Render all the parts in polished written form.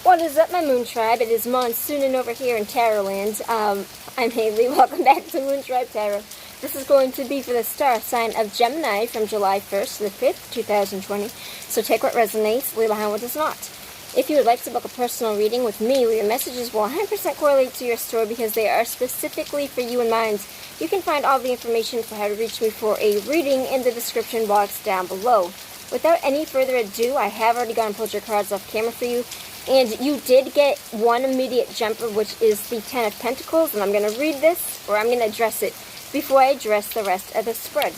What is up, my Moon Tribe? It is Monsoonin over here in Tarotland. I'm Haley. Welcome back to Moon Tribe Tarot. This is going to be for the star sign of Gemini from July 1st to the 5th, 2020. So take what resonates, leave behind what does not. If you would like to book a personal reading with me, where your messages will 100% correlate to your story because they are specifically for you in mind, you can find all the information for how to reach me for a reading in the description box down below. Without any further ado, I have already gone and pulled your cards off camera for you. And you did get one immediate jumper, which is the Ten of Pentacles. And I'm going to read this, or I'm going to address it, before I address the rest of the spread.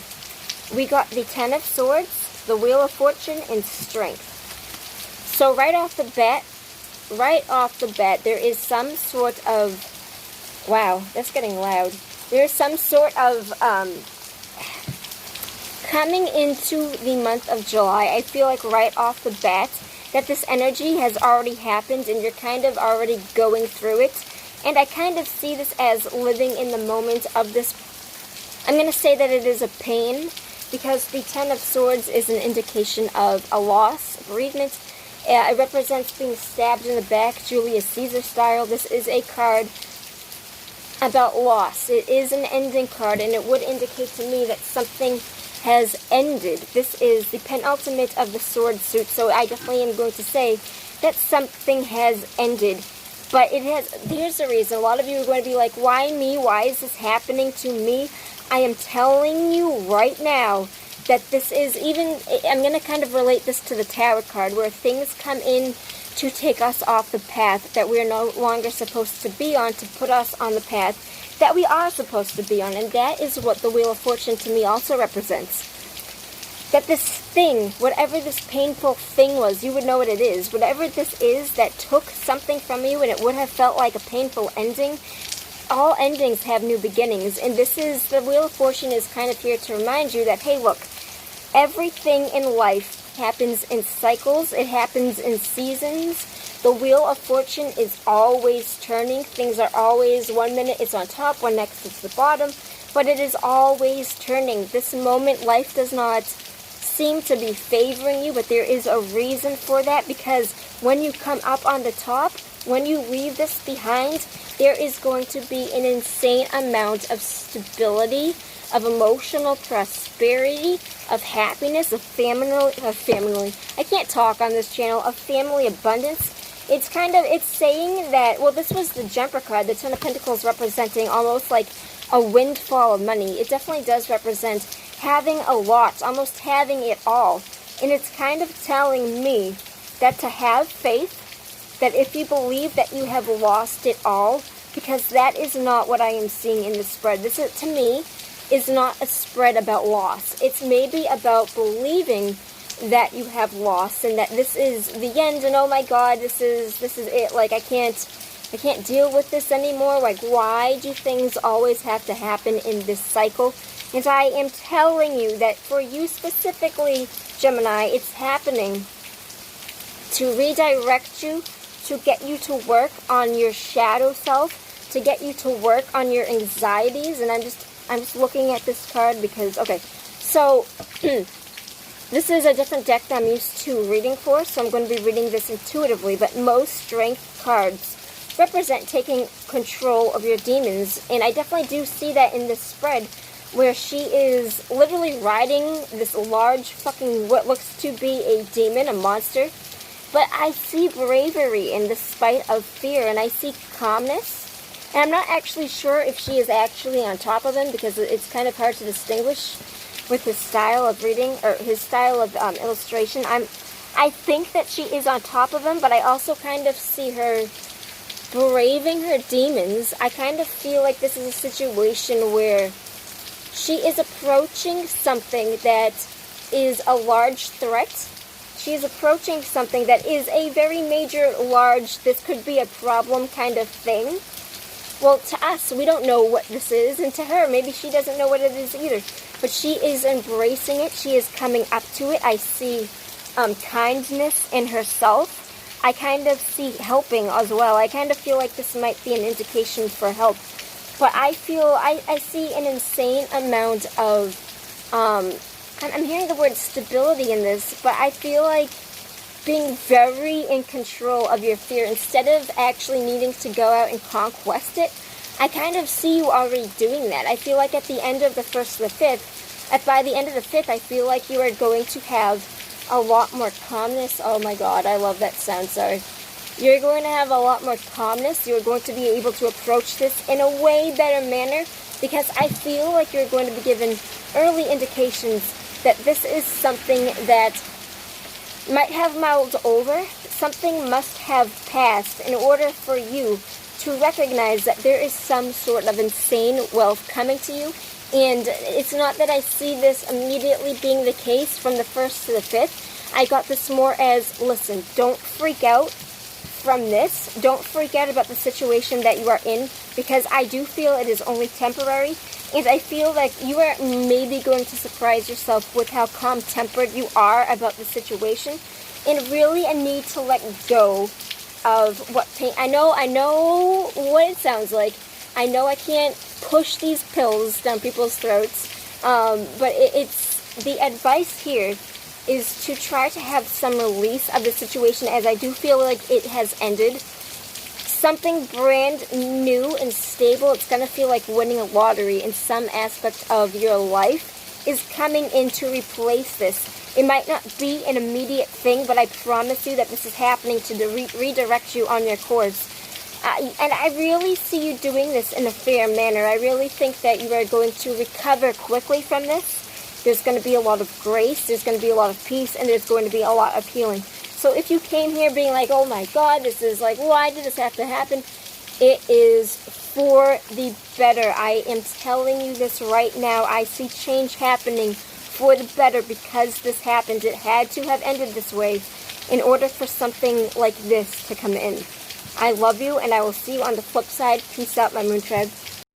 We got the Ten of Swords, the Wheel of Fortune, and Strength. So right off the bat, there is some sort of, wow, that's getting loud. There's some sort of, coming into the month of July, I feel like right off the bat, that this energy has already happened and you're kind of already going through it. And I kind of see this as living in the moment of this. I'm going to say that it is a pain, because the Ten of Swords is an indication of a loss, bereavement. It represents being stabbed in the back, Julius Caesar style. This is a card about loss. It is an ending card, and it would indicate to me that something has ended. This is the penultimate of the sword suit, so I definitely am going to say that something has ended. But it has, here's the reason. A lot of you are going to be like, why me? Why is this happening to me? I am telling you right now that this is even, I'm going to kind of relate this to the tarot card, where things come in to take us off the path that we're no longer supposed to be on, to put us on the path that we are supposed to be on. And that is what the Wheel of Fortune to me also represents. That this thing, whatever this painful thing was, you would know what it is. Whatever this is that took something from you and it would have felt like a painful ending, all endings have new beginnings. And this is, the Wheel of Fortune is kind of here to remind you that, hey, look, everything in life happens in cycles. It happens in seasons. The Wheel of Fortune is always turning. Things are always, one minute it's on top, one next it's the bottom, but it is always turning. This moment, life does not seem to be favoring you, but there is a reason for that, because when you come up on the top, when you leave this behind, there is going to be an insane amount of stability, of emotional prosperity, of happiness, of family, I can't talk on this channel, of family abundance. It's kind of, it's saying that, well, this was the jumper card, the Ten of Pentacles, representing almost like a windfall of money. It definitely does represent having a lot, almost having it all. And it's kind of telling me that to have faith, that if you believe that you have lost it all, because that is not what I am seeing in the spread. This, is, to me, is not a spread about loss. It's maybe about believing that you have lost and that this is the end, and oh my god, this is it. Like, I can't deal with this anymore. Like, why do things always have to happen in this cycle? And I am telling you that for you specifically, Gemini, it's happening to redirect you, to get you to work on your shadow self, to get you to work on your anxieties. And I'm just looking at this card because, okay, so this is a different deck that I'm used to reading for, so I'm going to be reading this intuitively, but most strength cards represent taking control of your demons, and I definitely do see that in this spread, where she is literally riding this large fucking, what looks to be a demon, a monster, but I see bravery in the spite of fear, and I see calmness, and I'm not actually sure if she is actually on top of him, because it's kind of hard to distinguish with his style of reading, or his style of illustration. I think that she is on top of him, but I also kind of see her braving her demons. I kind of feel like this is a situation where she is approaching something that is a large threat. She is approaching something that is a very major, large, this could be a problem kind of thing. Well, to us, we don't know what this is, and to her, maybe she doesn't know what it is either. But she is embracing it. She is coming up to it. I see kindness in herself. I kind of see helping as well. I kind of feel like this might be an indication for help. But I feel, I see an insane amount of, I'm hearing the word stability in this, but I feel like being very in control of your fear instead of actually needing to go out and conquest it. I kind of see you already doing that. I feel like at the end of the 1st to the 5th, by the end of the 5th, I feel like you are going to have a lot more calmness. Oh my god, I love that sound, sorry. You're going to have a lot more calmness. You're going to be able to approach this in a way better manner, because I feel like you're going to be given early indications that this is something that might have mulled over. Something must have passed in order for you to recognize that there is some sort of insane wealth coming to you. And it's not that I see this immediately being the case from the 1st to the 5th. I got this more as, listen, don't freak out from this. Don't freak out about the situation that you are in, because I do feel it is only temporary. And I feel like you are maybe going to surprise yourself with how calm-tempered you are about the situation. And really a need to let go of what pain. I know what it sounds like. I know I can't push these pills down people's throats, but it's the advice here is to try to have some release of the situation, as I do feel like it has ended. Something brand new and stable, it's going to feel like winning a lottery in some aspect of your life, is coming in to replace this. It might not be an immediate thing, but I promise you that this is happening to redirect you on your course. And I really see you doing this in a fair manner. I really think that you are going to recover quickly from this. There's going to be a lot of grace, there's going to be a lot of peace, and there's going to be a lot of healing. So if you came here being like, oh my god, this is like, why did this have to happen? It is for the better. I am telling you this right now. I see change happening for the better because this happened. It had to have ended this way in order for something like this to come in. I love you, and I will see you on the flip side. Peace out, my Moon Tribe.